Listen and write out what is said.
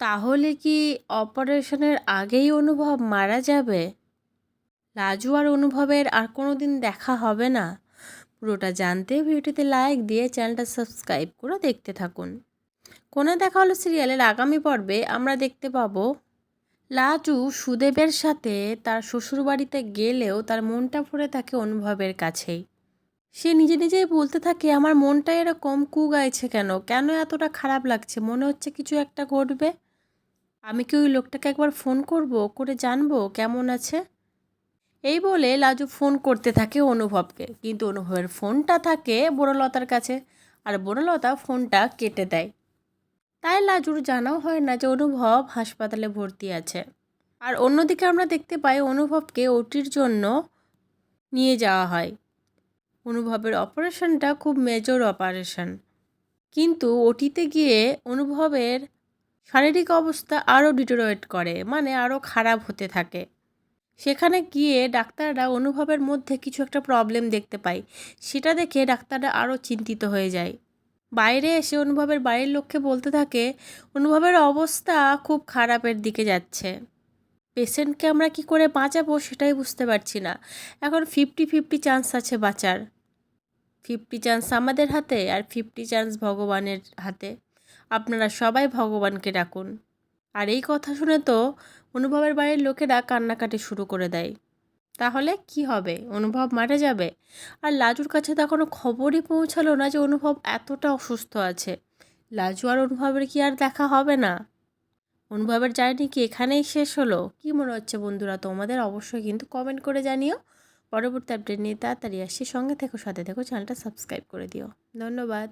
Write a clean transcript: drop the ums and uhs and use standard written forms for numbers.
তাহলে কি অপারেশনের আগেই অনুভব মারা যাবে? রাজু আর অনুভবের আর কোনো দিন দেখা হবে না? পুরোটা জানতে ভিডিওটিতে লাইক দিয়ে চ্যানেলটা সাবস্ক্রাইব করে দেখতে থাকুন। কোণে দেখা হলো সিরিয়ালের আগামী পর্বে আমরা দেখতে পাবো লাজু সুদেবের সাথে তার শ্বশুরবাড়িতে গেলেও তার মনটা পড়ে থাকে অনুভবের কাছেই। সে নিজে নিজেই বলতে থাকে, আমার মনটা এরকম কু গাইছে কেন, কেন এতটা খারাপ লাগছে, মনে হচ্ছে কিছু একটা ঘটবে। আমি কি ওই লোকটাকে একবার ফোন করব, করে জানবো কেমন আছে। এই বলে লাজু ফোন করতে থাকে অনুভবকে, কিন্তু অনুভবের ফোনটা থাকে বনলতার কাছে, আর বনলতা ফোনটা কেটে দেয়। তাই লাজুর জানাও হয় না যে অনুভব হাসপাতালে ভর্তি আছে। আর অন্যদিকে আমরা দেখতে পাই অনুভবকে ওটির জন্য নিয়ে যাওয়া হয়। অনুভবের অপারেশনটা খুব মেজর অপারেশন, কিন্তু ওটিতে গিয়ে অনুভবের শারীরিক অবস্থা আরও ডিটোরিয়েট করে, মানে আরও খারাপ হতে থাকে। সেখানে গিয়ে ডাক্তাররা অনুভবের মধ্যে কিছু একটা প্রবলেম দেখতে পায়। সেটা দেখে ডাক্তাররা আরও চিন্তিত হয়ে যায়। বাইরে এসে অনুভবের বাড়ির লোককে বলতে থাকে, অনুভবের অবস্থা খুব খারাপের দিকে যাচ্ছে। পেশেন্টকে আমরা কি করে বাঁচাবো সেটাই বুঝতে পারছি না। এখন 50-50 চান্স আছে বাঁচার। 50 চান্স আমাদের হাতে আর 50 চান্স ভগবানের হাতে। আপনারা সবাই ভগবানকে ডাকুন। আর এই কথা শুনে তো অনুভবের বাড়ির লোকেরা কান্নাকাটি শুরু করে দেয়। তাহলে কি হবে? অনুভব মারা যাবে? আর লাজুর কাছে তো এখনও খবরই পৌঁছালো না যে অনুভব এতটা অসুস্থ আছে। লাজু আর অনুভবের কি আর দেখা হবে না? অনুভবের জার্নি কি এখানেই শেষ হলো? কি মনে হচ্ছে বন্ধুরা তোমাদের? অবশ্যই কিন্তু কমেন্ট করে জানিও। পরবর্তী আপডেট নিয়ে তাড়াতাড়ি আসছি। সঙ্গে থেকো, সাথে থেকো, চ্যানেলটা সাবস্ক্রাইব করে দিও। ধন্যবাদ।